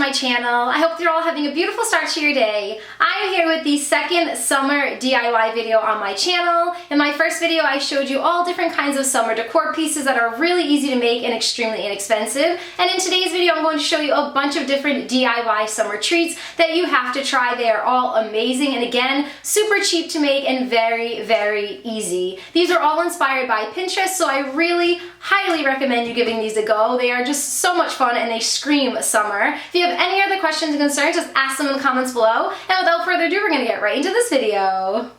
my channel. I hope you're all having a beautiful start to your day. I'm here with the second summer DIY video on my channel. In my first video, I showed you all different kinds of summer decor pieces that are really easy to make and extremely inexpensive. And in today's video, I'm going to show you a bunch of different DIY summer treats that you have to try. They are all amazing and again, super cheap to make and very, very easy. These are all inspired by Pinterest, so I really highly recommend you giving these a go. They are just so much fun and they scream summer. If you have any other questions and concerns, just ask them in the comments below. And without further ado, we're gonna get right into this video.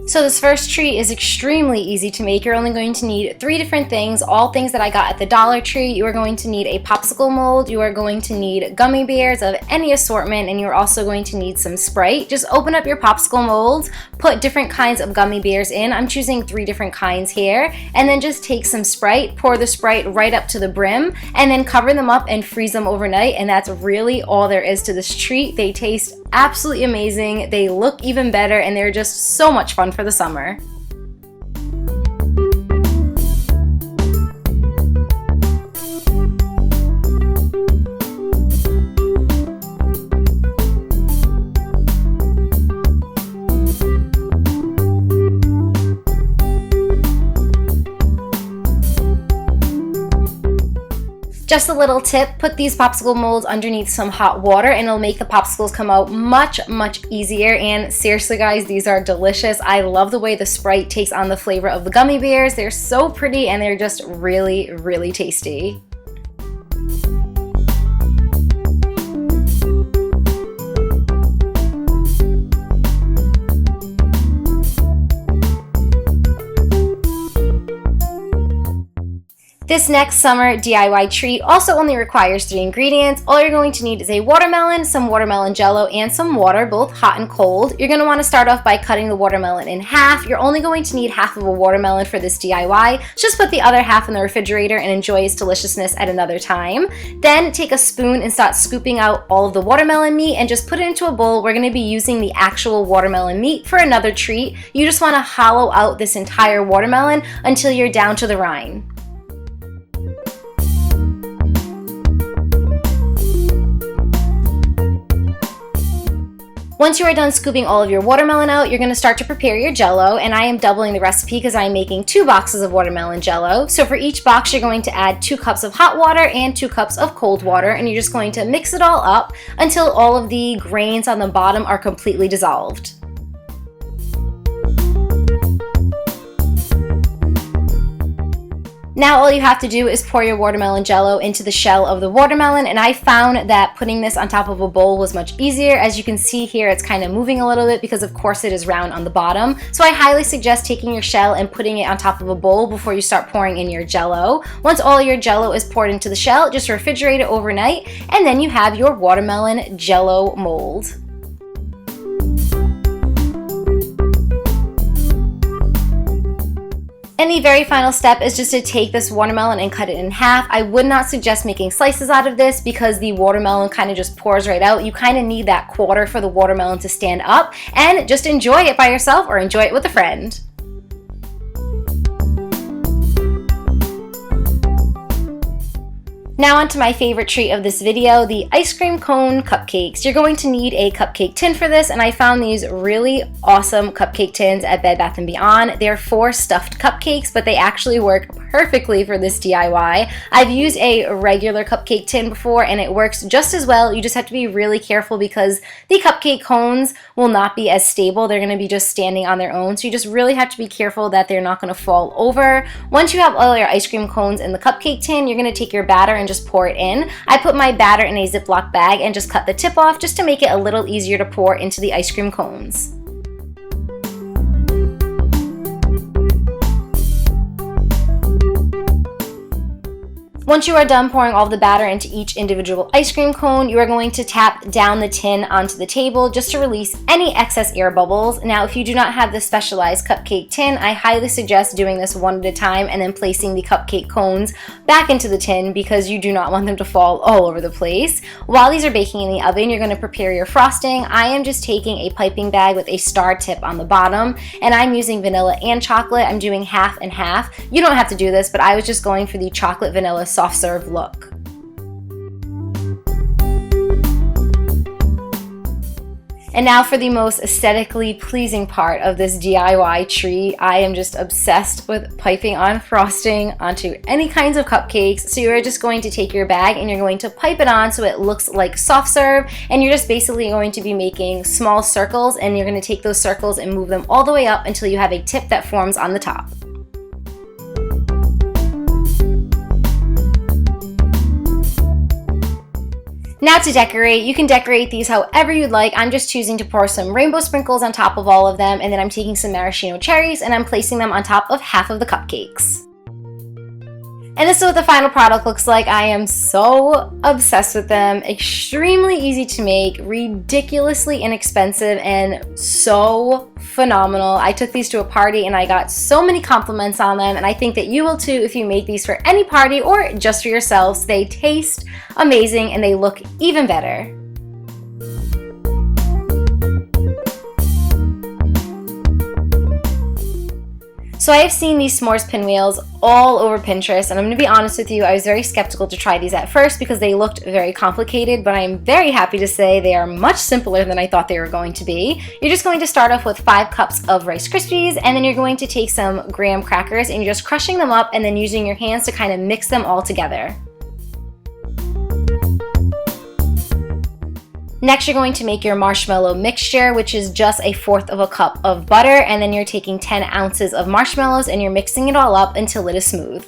So this first treat is extremely easy to make. You're only going to need 3 different things, all things that I got at the Dollar Tree. You are going to need a popsicle mold, you are going to need gummy bears of any assortment, and you're also going to need some Sprite. Just open up your popsicle molds, put different kinds of gummy bears in. I'm choosing 3 different kinds here, and then just take some Sprite, pour the Sprite right up to the brim, and then cover them up and freeze them overnight, and that's really all there is to this treat. They taste absolutely amazing, they look even better, and they're just so much fun for the summer. Just a little tip, put these popsicle molds underneath some hot water and it'll make the popsicles come out much easier. And seriously guys, these are delicious. I love the way the Sprite takes on the flavor of the gummy bears. They're so pretty and they're just really tasty. This next summer DIY treat also only requires 3 ingredients. All you're going to need is a watermelon, some watermelon jello, and some water, both hot and cold. You're going to want to start off by cutting the watermelon in half. You're only going to need half of a watermelon for this DIY. Just put the other half in the refrigerator and enjoy its deliciousness at another time. Then take a spoon and start scooping out all of the watermelon meat and just put it into a bowl. We're going to be using the actual watermelon meat for another treat. You just want to hollow out this entire watermelon until you're down to the rind. Once you are done scooping all of your watermelon out, you're going to start to prepare your jello, and I am doubling the recipe because I'm making 2 boxes of watermelon jello. So for each box, you're going to add 2 cups of hot water and 2 cups of cold water, and you're just going to mix it all up until all of the grains on the bottom are completely dissolved. Now all you have to do is pour your watermelon jello into the shell of the watermelon, and I found that putting this on top of a bowl was much easier. As you can see here, it's kind of moving a little bit because of course it is round on the bottom. So I highly suggest taking your shell and putting it on top of a bowl before you start pouring in your jello. Once all your jello is poured into the shell, just refrigerate it overnight, and then you have your watermelon jello mold. And the very final step is just to take this watermelon and cut it in half. I would not suggest making slices out of this because the watermelon kind of just pours right out. You kind of need that quarter for the watermelon to stand up, and just enjoy it by yourself or enjoy it with a friend. Now onto my favorite treat of this video, the ice cream cone cupcakes. You're going to need a cupcake tin for this, and I found these really awesome cupcake tins at Bed Bath & Beyond. They're for stuffed cupcakes, but they actually work perfectly for this DIY. I've used a regular cupcake tin before and it works just as well. You just have to be really careful because the cupcake cones will not be as stable. They're going to be just standing on their own, so you just really have to be careful that they're not going to fall over. Once you have all your ice cream cones in the cupcake tin, you're going to take your batter and just pour it in. I put my batter in a Ziploc bag and just cut the tip off just to make it a little easier to pour into the ice cream cones. Once you are done pouring all the batter into each individual ice cream cone, you are going to tap down the tin onto the table just to release any excess air bubbles. Now, if you do not have the specialized cupcake tin, I highly suggest doing this one at a time and then placing the cupcake cones back into the tin because you do not want them to fall all over the place. While these are baking in the oven, you're going to prepare your frosting. I am just taking a piping bag with a star tip on the bottom, and I'm using vanilla and chocolate. I'm doing half and half. You don't have to do this, but I was just going for the chocolate vanilla soft serve look. And now for the most aesthetically pleasing part of this DIY treat. I am just obsessed with piping on frosting onto any kinds of cupcakes. So you're just going to take your bag and you're going to pipe it on so it looks like soft serve, and you're just basically going to be making small circles, and you're going to take those circles and move them all the way up until you have a tip that forms on the top. Now to decorate, you can decorate these however you'd like. I'm just choosing to pour some rainbow sprinkles on top of all of them, and then I'm taking some maraschino cherries and I'm placing them on top of half of the cupcakes. And this is what the final product looks like. I am so obsessed with them. Extremely easy to make, ridiculously inexpensive, and so phenomenal. I took these to a party and I got so many compliments on them, and I think that you will too if you make these for any party or just for yourselves. They taste amazing and they look even better. So I have seen these s'mores pinwheels all over Pinterest, and I'm going to be honest with you, I was very skeptical to try these at first because they looked very complicated, but I'm very happy to say they are much simpler than I thought they were going to be. You're just going to start off with 5 cups of Rice Krispies, and then you're going to take some graham crackers and you're just crushing them up and then using your hands to kind of mix them all together. Next, you're going to make your marshmallow mixture, which is just 1/4 cup of butter, and then you're taking 10 ounces of marshmallows and you're mixing it all up until it is smooth.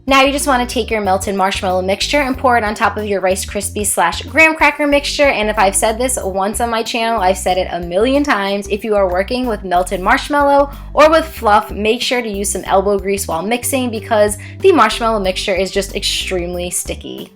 Now you just want to take your melted marshmallow mixture and pour it on top of your Rice Krispies / graham cracker mixture. And if I've said this once on my channel, I've said it a million times. If you are working with melted marshmallow or with fluff, make sure to use some elbow grease while mixing because the marshmallow mixture is just extremely sticky.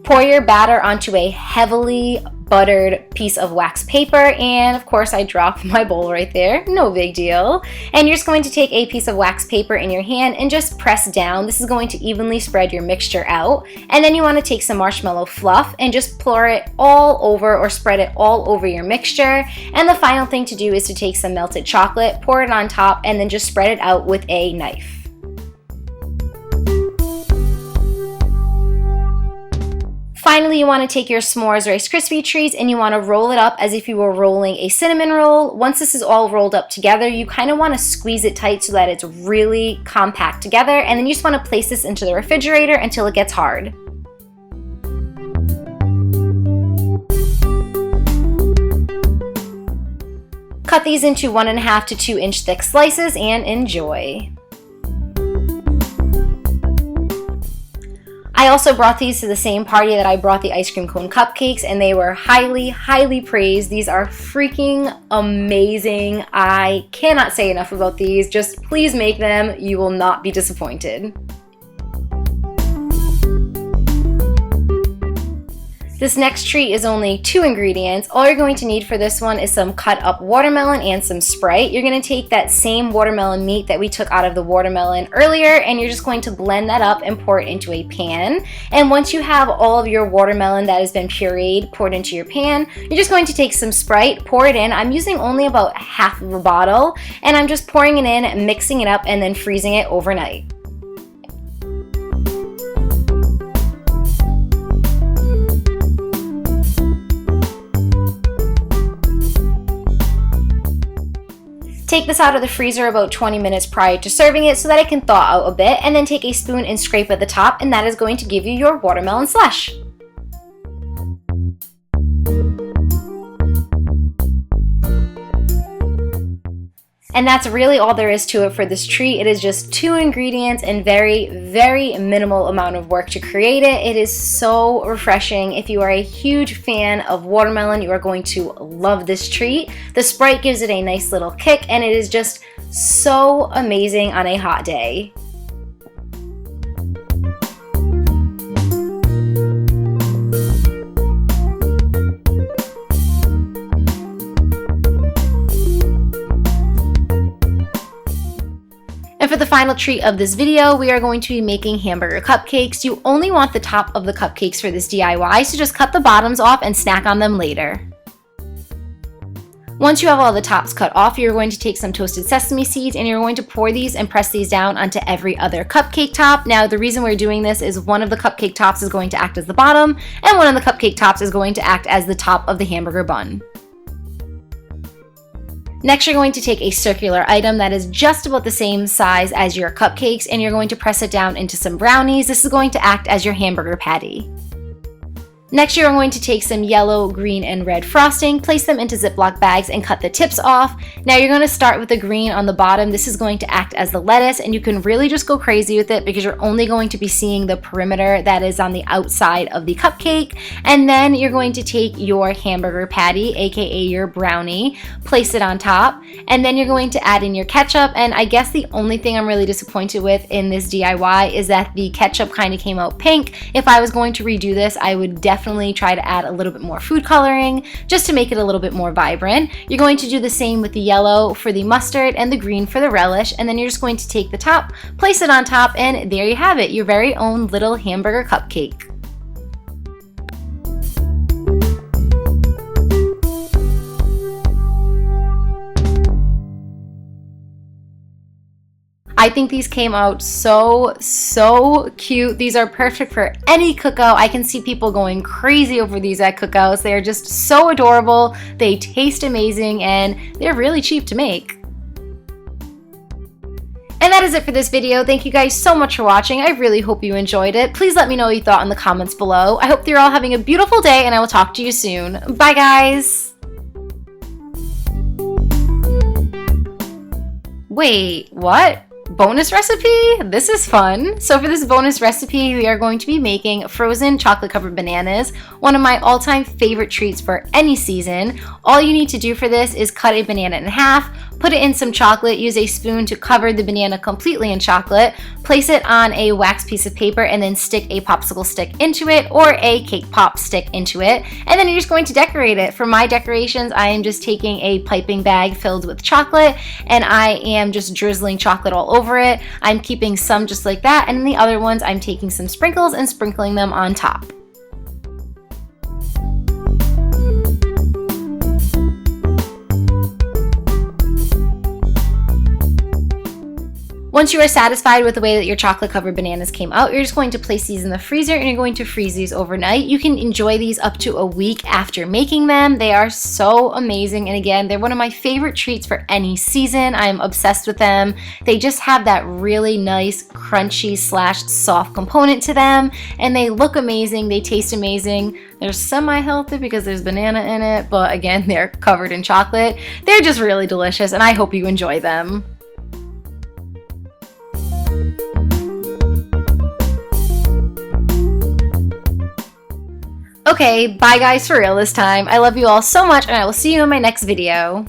Pour your batter onto a heavily buttered piece of wax paper, and of course I dropped my bowl right there, no big deal. And you're just going to take a piece of wax paper in your hand and just press down. This is going to evenly spread your mixture out, and then you want to take some marshmallow fluff and just pour it all over or spread it all over your mixture. And the final thing to do is to take some melted chocolate, pour it on top, and then just spread it out with a knife. Finally, you want to take your s'mores Rice Krispie treats and you want to roll it up as if you were rolling a cinnamon roll. Once this is all rolled up together, you kind of want to squeeze it tight so that it's really compact together, and then you just want to place this into the refrigerator until it gets hard. Cut these into 1.5 to 2 inch thick slices and enjoy. I also brought these to the same party that I brought the ice cream cone cupcakes, and they were highly, highly praised. These are freaking amazing. I cannot say enough about these. Just please make them. You will not be disappointed. This next treat is only 2 ingredients. All you're going to need for this one is some cut up watermelon and some Sprite. You're going to take that same watermelon meat that we took out of the watermelon earlier, and you're just going to blend that up and pour it into a pan. And once you have all of your watermelon that has been pureed poured into your pan, you're just going to take some Sprite, pour it in. I'm using only about half of a bottle, and I'm just pouring it in, mixing it up, and then freezing it overnight. Take this out of the freezer about 20 minutes prior to serving it so that it can thaw out a bit, and then take a spoon and scrape at the top, and that is going to give you your watermelon slush. And that's really all there is to it for this treat. It is just 2 ingredients and very, very minimal amount of work to create it. It is so refreshing. If you are a huge fan of watermelon, you are going to love this treat. The Sprite gives it a nice little kick, and it is just so amazing on a hot day. And for the final treat of this video, we are going to be making hamburger cupcakes. You only want the top of the cupcakes for this DIY, so just cut the bottoms off and snack on them later. Once you have all the tops cut off, you're going to take some toasted sesame seeds and you're going to pour these and press these down onto every other cupcake top. Now, the reason we're doing this is one of the cupcake tops is going to act as the bottom, and one of the cupcake tops is going to act as the top of the hamburger bun. Next, you're going to take a circular item that is just about the same size as your cupcakes, and you're going to press it down into some brownies. This is going to act as your hamburger patty. Next, you're going to take some yellow, green, and red frosting, place them into Ziploc bags, and cut the tips off. Now you're going to start with the green on the bottom. This is going to act as the lettuce, and you can really just go crazy with it because you're only going to be seeing the perimeter that is on the outside of the cupcake. And then you're going to take your hamburger patty, aka your brownie, place it on top, and then you're going to add in your ketchup. And I guess the only thing I'm really disappointed with in this DIY is that the ketchup kind of came out pink. If I was going to redo this, I would definitely try to add a little bit more food coloring just to make it a little bit more vibrant. You're going to do the same with the yellow for the mustard and the green for the relish, and then you're just going to take the top, place it on top, and there you have it, your very own little hamburger cupcake. I think these came out so cute. These are perfect for any cookout. I can see people going crazy over these at cookouts. They are just so adorable. They taste amazing, and they're really cheap to make. And that is it for this video. Thank you guys so much for watching. I really hope you enjoyed it. Please let me know what you thought in the comments below. I hope you're all having a beautiful day, and I will talk to you soon. Bye, guys. Wait, what? Bonus recipe? This is fun. So for this bonus recipe, we are going to be making frozen chocolate covered bananas, one of my all-time favorite treats for any season. All you need to do for this is cut a banana in half, put it in some chocolate, use a spoon to cover the banana completely in chocolate, place it on a wax piece of paper, and then stick a popsicle stick into it or a cake pop stick into it. And then you're just going to decorate it. For my decorations, I am just taking a piping bag filled with chocolate, and I am just drizzling chocolate all over it. I'm keeping some just like that, and the other ones I'm taking some sprinkles and sprinkling them on top. Once you are satisfied with the way that your chocolate covered bananas came out, you're just going to place these in the freezer and you're going to freeze these overnight. You can enjoy these up to a week after making them. They are so amazing, and again, they're one of my favorite treats for any season. I'm obsessed with them. They just have that really nice crunchy / soft component to them, and they look amazing. They taste amazing. They're semi-healthy because there's banana in it, but again, they're covered in chocolate. They're just really delicious, and I hope you enjoy them. Okay, bye guys for real this time. I love you all so much, and I will see you in my next video.